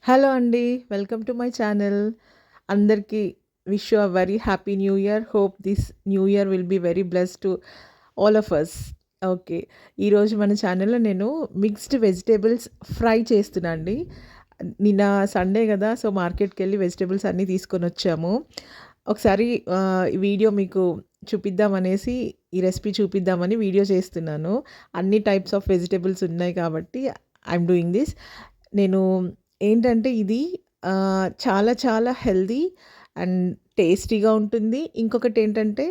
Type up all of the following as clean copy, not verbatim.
Hello అండి. Welcome to my channel. అందరికీ wish you a very happy new year. Hope this new year will be very blessed to all of us. Okay. ఈరోజు మన ఛానల్‌లో నేను mixed vegetables fry చేస్తున్నా అండి. నిన్న Sunday గదా! సో, మార్కెట్‌కెళ్ళి వెజిటబుల్స్ అన్నీ తీసుకొనొచ్చాము. ఒకసారి ఈ వీడియో మీకు చూపిద్దామనేసి, ఈ రెసిపీ చూపిద్దామని వీడియో చేస్తున్నాను. అన్ని టైప్స్ ఆఫ్ వెజిటబుల్స్ ఉన్నాయి కాబట్టి ఐయామ్ డూయింగ్ దిస్. నేను ఏంటంటే ఇది చాలా చాలా హెల్తీ అండ్ టేస్టీగా ఉంటుంది. ఇంకొకటేంటంటే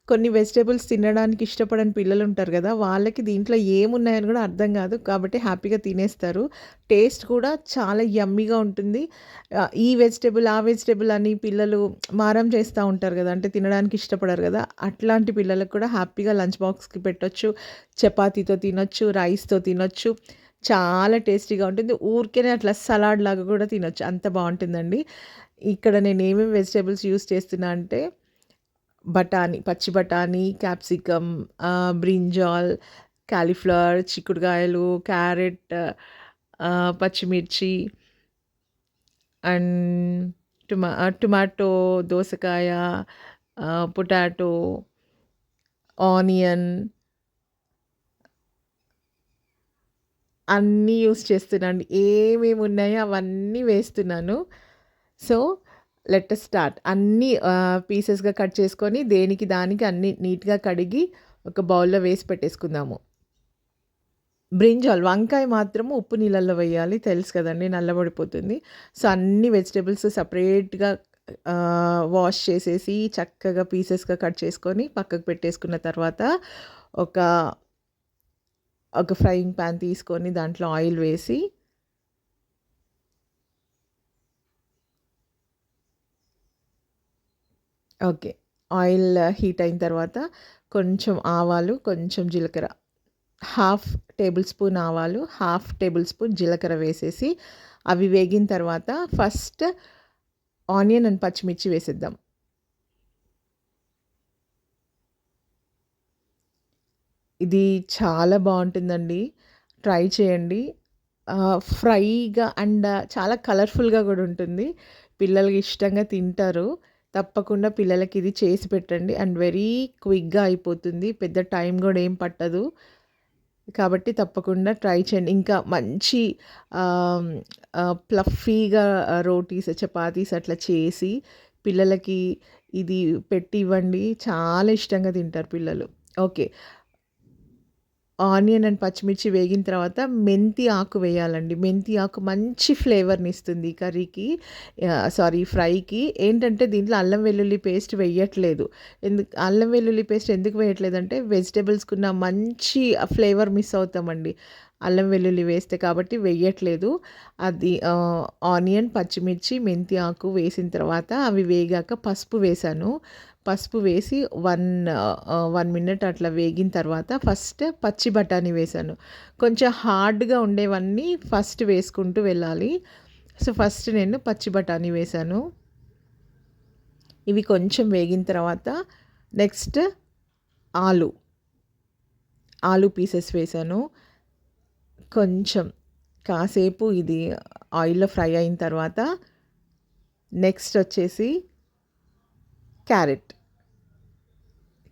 కొన్ని వెజిటబుల్స్ తినడానికి ఇష్టపడని పిల్లలుంటారు గదా! వాళ్ళకి దీంట్లో ఏమున్నాయని గూడా అర్థం గాదు. కాబట్టి హ్యాపీగా తినేస్తారు. టేస్ట్ కూడా చాలా యమ్మీగా ఉంటుంది. ఈ వెజిటబుల్, ఆ వెజిటబుల్ అని పిల్లలు మారం చేస్తా ఉంటారు గదా! అంటే తినడానికి ఇష్టపడరు గదా! అట్లాంటి పిల్లలకు కూడా హ్యాపీగా లంచ్ బాక్స్‌కి పెట్టొచ్చు. చపాతీతో తినొచ్చు, రైస్‌తో తినొచ్చు. చాలా టేస్టీగా ఉంటుంది. ఊరికేనే అట్లా సలాడ్ లాగా గూడా తినొచ్చు. అంత బావుంటుందండి. ఇక్కడ నేనేమేమి వెజిటబుల్స్ యూజ్ చేస్తున్నా అంటే బఠానీ, పచ్చి బఠానీ, క్యాప్సికమ్, బ్రింజాల్, కాలీఫ్లవర్, చిక్కుడుగాయలు, క్యారెట్, పచ్చిమిర్చి అండ్ టొమాటో, దోసకాయ, పొటాటో, ఆనియన్ అన్నీ యూజ్ చేస్తున్నాను. ఏమేమి ఉన్నాయో అవన్నీ వేస్తున్నాను. So, let us start. అన్నీ పీసెస్‌గా కట్ చేసుకొని దేనికి దానికి అన్నీ నీట్‌గా కడిగి ఒక బౌల్‌లో వేసి పెట్టేసుకుందాము. బ్రింజాల్ వంకాయ మాత్రము ఉప్పు నీళ్ళల్లో వేయాలి. తెలుసు కదండీ! నల్లబడిపోతుంది. సో, అన్ని వెజిటబుల్స్ సెపరేట్‌గా వాష్ చేసేసి చక్కగా పీసెస్‌గా కట్ చేసుకొని పక్కకు పెట్టేసుకున్న తర్వాత ఒక ఒక ఫ్రైయింగ్ పాన్ తీసుకొని దాంట్లో ఆయిల్ వేసి ఓకే. ఆయిల్ హీట్ అయిన తర్వాత కొంచెం ఆవాలు, కొంచెం జీలకర్ర, హాఫ్ టేబుల్ స్పూన్ ఆవాలు, హాఫ్ టేబుల్ స్పూన్ జీలకర్ర వేసేసి అవి వేగిన తర్వాత ఫస్ట్ ఆనియన్ అండ్ పచ్చిమిర్చి వేసేద్దాం. ఇది చాలా బావుంటుందండి. ట్రై చేయండి. ఫ్రైగా అండ్ చాలా కలర్‌ఫుల్‌గా గూడా ఉంటుంది. పిల్లలు ఇష్టంగా తింటారు. తప్పకుండా పిల్లలకి ఇది చేసి పెట్టండి. అండ్ వెరీ క్విక్‌గా అయిపోతుంది. పెద్ద టైం గూడా ఏం పట్టదు. కాబట్టి తప్పకుండా ట్రై చేయండి. ఇంకా మంచి ఆహ్, ప్లఫీగా రోటీస్, చపాతీస్ అట్లా చేసి పిల్లలకి ఇది పెట్టి ఇవ్వండి. చాలా ఇష్టంగా తింటారు పిల్లలు. ఓకే. ఆనియన్ అండ్ పచ్చిమిర్చి వేగిన తర్వాత మెంతి ఆకు వేయాలండి. మెంతి ఆకు మంచి ఫ్లేవర్‌నిస్తుంది కర్రీకి. ఫ్రైకి. ఏంటంటే దీంట్లో అల్లం వెల్లుల్లి పేస్ట్ వెయ్యట్లేదు. అల్లం వెల్లుల్లి పేస్ట్ ఎందుకు వేయట్లేదంటే వెజిటబుల్స్‌కున్న మంచి ఫ్లేవర్ మిస్ అవుతామండి. అల్లం వెల్లుల్లి వేస్తే కాబట్టి వెయ్యట్లేదు. అది ఆనియన్, పచ్చిమిర్చి, మెంతి ఆకు వేసిన తర్వాత అవి వేగాక పసుపు వేశాను. పసుపు వేసి 1 మినిట్ అట్లా వేగిన తర్వాత ఫస్ట్ పచ్చి బఠానీ వేశాను. కొంచెం హార్డ్‌గా ఉండేవన్నీ ఫస్ట్ వేసుకుంటూ వెళ్ళాలి. సో, ఫస్ట్ నేను పచ్చి బఠానీ వేశాను. ఇవి కొంచెం వేగిన తర్వాత నెక్స్ట్ ఆలు, ఆలు పీసెస్ వేశాను. కొంచెం కాసేపు ఇది ఆయిల్‌లో ఫ్రై అయిన తర్వాత నెక్స్ట్ వచ్చేసి క్యారెట్.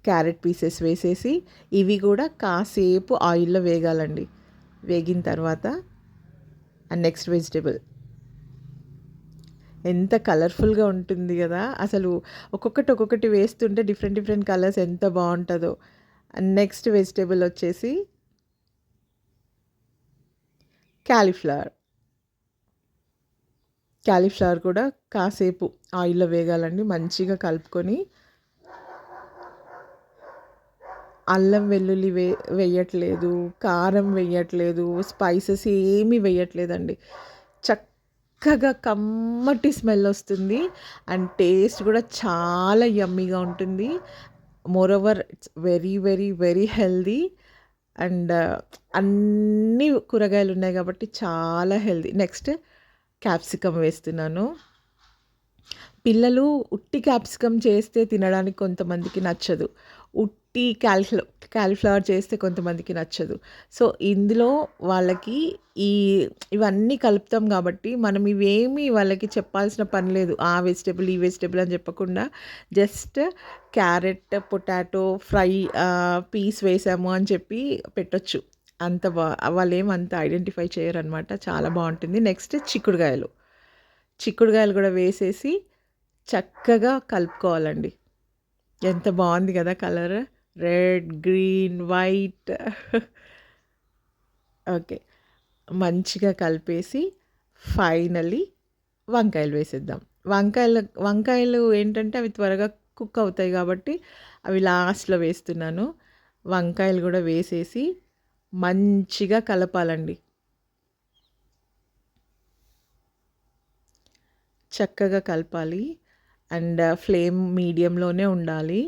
క్యారెట్ పీసెస్ వేసేసి ఇవి కూడా కాసేపు ఆయిల్‌లో వేగాలండి. వేగిన తర్వాత నెక్స్ట్ వెజిటబుల్ ఎంత కలర్‌ఫుల్‌గా ఉంటుంది గదా! అసలు ఒక్కొక్కటి వేస్తుంటే డిఫరెంట్ డిఫరెంట్ కలర్స్ ఎంత బావుంటదో. నెక్స్ట్ వెజిటబుల్ వచ్చేసి కాలీఫ్లవర్. కాలీఫ్లవర్ కూడా కాసేపు ఆయిల్‌లో వేగాలండి. మంచిగా కలుపుకొని అల్లం వెల్లుల్లి వెయ్యట్లేదు, కారం వెయ్యట్లేదు, స్పైసెస్ ఏమీ వెయ్యట్లేదండి. చక్కగా కమ్మటి స్మెల్ వస్తుంది. అండ్ టేస్ట్ కూడా చాలా యమ్మీగా ఉంటుంది. Moreover it's very, very, very healthy and అన్నీ కూరగాయలున్నాయి కాబట్టి చాలా హెల్తీ. నెక్స్ట్ క్యాప్సికమ్ వేస్తున్నాను. పిల్లలు ఉట్టి క్యాప్సికమ్ చేస్తే తినడానికి కొంతమందికి నచ్చదు. ఉట్టి కాలీఫ్లవర్ చేస్తే కొంతమందికి నచ్చదు. సో, ఇందులో వాళ్ళకి ఈ ఇవన్నీ కలుపుతాం కాబట్టి మనం ఇవేమి వాళ్ళకి చెప్పాల్సిన పని లేదు. ఆ వెజిటబుల్, ఈ వెజిటబుల్ అని చెప్పకుండా just carrot, potato fry piece వేసాము అని చెప్పి పెట్టొచ్చు. అంత వాళ్ళేమి అంత ఐడెంటిఫై చేయరనమాట. చాలా బావుంటుంది. నెక్స్ట్ చిక్కుడుగాయలు. చిక్కుడుగాయలు గూడా వేసేసి చక్కగా కలుపుకోవాలండి. ఎంత బావుంది గదా colour. Red, green, white. Okay. మంచిగా కలిపేసి ఫైనల్లీ వంకాయలు వేసేద్దాం. వంకాయలు ఏంటంటే అవి త్వరగా కుక్ అవుతాయి కాబట్టి అవి లాస్ట్‌లో వేస్తున్నాను. వంకాయలు గూడా వేసేసి మంచిగా కలపాలండి. చక్కగా కలపాలి. అండ్ ఫ్లేమ్ మీడియంలోనే ఉండాలి.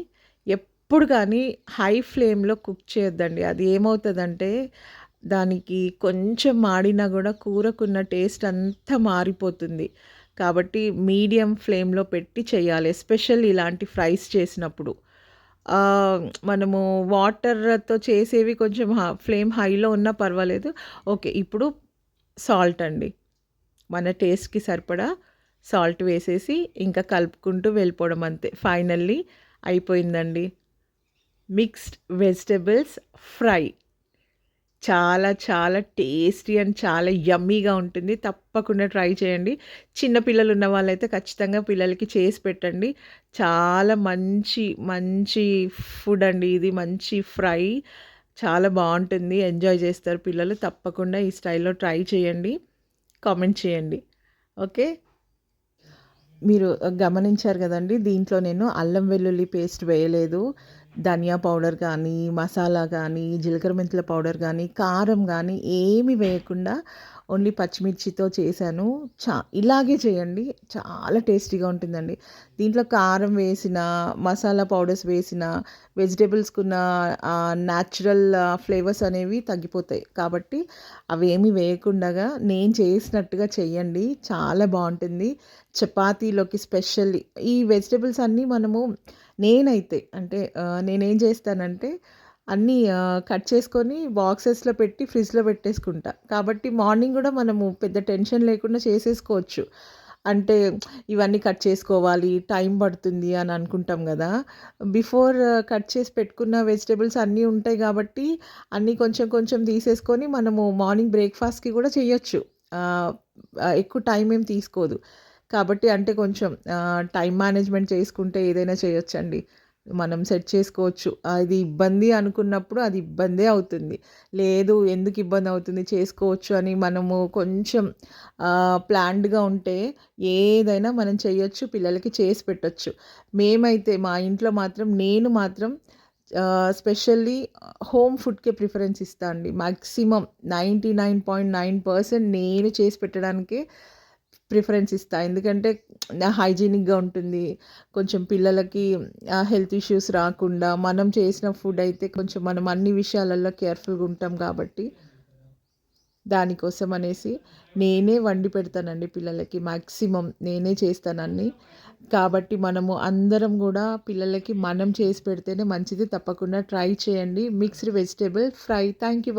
ఎప్పుడు కానీ హై ఫ్లేమ్‌లో కుక్ చేయొద్దండి. అది ఏమవుతదంటే దానికి కొంచెం మాడినా గూడా కూరకున్న టేస్ట్ అంతా మారిపోతుంది. కాబట్టి మీడియం ఫ్లేమ్‌లో పెట్టి చేయాలి. ఎస్పెషల్లీ ఇలాంటి ఫ్రైస్ చేసినప్పుడు. మనము వాటర్‌తో చేసేవి కొంచెం ఫ్లేమ్ హైలో ఉన్నా పర్వాలేదు. ఓకే. ఇప్పుడు సాల్ట్ అండి. మన టేస్ట్‌కి సరిపడా సాల్ట్ వేసేసి ఇంకా కలుపుకుంటూ వెళ్ళిపోవడం అంతే. ఫైనల్లీ అయిపోయిందండి. Mixed vegetables fry. చాలా చాలా టేస్టీ అండ్ చాలా యమ్మీగా ఉంటుంది. తప్పకుండా ట్రై చేయండి. చిన్న పిల్లలు ఉన్న వాళ్ళైతే ఖచ్చితంగా పిల్లలకి చేసి పెట్టండి. చాలా మంచి మంచి ఫుడ్ అండి ఇది. మంచి ఫ్రై. చాలా బావుంటుంది. ఎంజాయ్ చేస్తారు పిల్లలు. తప్పకుండా ఈ స్టైల్‌లో ట్రై చేయండి. కామెంట్ చేయండి. ఓకే. మీరు గమనించారు గదండీ! దీంట్లో నేను అల్లం వెల్లుల్లి పేస్ట్ వేయలేదు. ధనియా పౌడర్ కానీ, మసాలా గానీ, జీలకర్ర మెంతుల పౌడర్ గానీ, కారం గానీ ఏమి వేయకుండా ఓన్లీ పచ్చిమిర్చితో చేశాను. ఇలాగే చేయండి. చాలా టేస్టీగా ఉంటుందండి. దీంట్లో కారం వేసినా, మసాలా పౌడర్స్ వేసినా, వెజిటబుల్స్‌కున్న న్యాచురల్ ఫ్లేవర్స్ అనేవి తగ్గిపోతాయి. కాబట్టి అవేమి వేయకుండగా నేను చేసినట్టుగా చెయ్యండి. చాలా బావుంటుంది. చపాతీలోకి స్పెషల్లీ ఈ వెజిటబుల్స్ అన్నీ మనము నేనైతే అంటే నేనేం చేస్తానంటే అన్నీ కట్ చేసుకొని బాక్సెస్‌లో పెట్టి ఫ్రిడ్జ్‌లో పెట్టేసుకుంటా. కాబట్టి మార్నింగ్ గూడా మనము పెద్ద టెన్షన్ లేకుండా చేసేసుకోవచ్చు. అంటే ఇవన్నీ కట్ చేసుకోవాలి, టైం పడుతుంది అని అనుకుంటాం గదా! బిఫోర్ కట్ చేసి పెట్టుకున్న వెజిటబుల్స్ అన్నీ ఉంటాయి గాబట్టి, అన్నీ కొంచెం కొంచెం తీసేసుకొని మనము మార్నింగ్ బ్రేక్‌ఫాస్ట్‌కి గూడా చేయొచ్చు. ఆహ్, ఎక్కువ టైం ఏం తీసుకోదు. కాబట్టి అంటే కొంచెం టైమ్ మేనేజ్‌మెంట్ చేసుకుంటే ఏదైనా చేయొచ్చండి. మనం సెట్ చేసుకోవచ్చు. అది ఇబ్బంది అనుకున్నప్పుడు అది ఇబ్బందే అవుతుంది. లేదు ఎందుకు ఇబ్బందవుతుంది చేసుకోవచ్చు అని మనము కొంచెం ప్లాన్డ్‌గా ఉంటే ఏదైనా మనం చేయొచ్చు. పిల్లలకి చేసి పెట్టొచ్చు. మేమైతే మా ఇంట్లో మాత్రం నేను మాత్రం స్పెషల్లీ హోమ్ ఫుడ్‌కే ప్రిఫరెన్స్ ఇస్తా అండి. మాక్సిమం 99.9% నేను చేసి పెట్టడానికే ప్రిఫరెన్స్ ఇస్తా. ఎందుకంటే హైజీనిక్‌గా ఉంటుంది. కొంచెం పిల్లలకి హెల్త్ ఇష్యూస్ రాకుండా మనం చేసిన ఫుడ్ అయితే కొంచెం మనం అన్ని విషయాలలో కేర్‌ఫుల్‌గా ఉంటాం కాబట్టి, దానికోసం అనేసి నేనే వండి పెడతానండి పిల్లలకి. మాక్సిమం నేనే చేస్తానన్నీ. కాబట్టి మనము అందరం గూడా పిల్లలకి మనం చేసి పెడితేనే మంచిది. తప్పకుండా ట్రై చేయండి. Mixed vegetable fry. Thank you.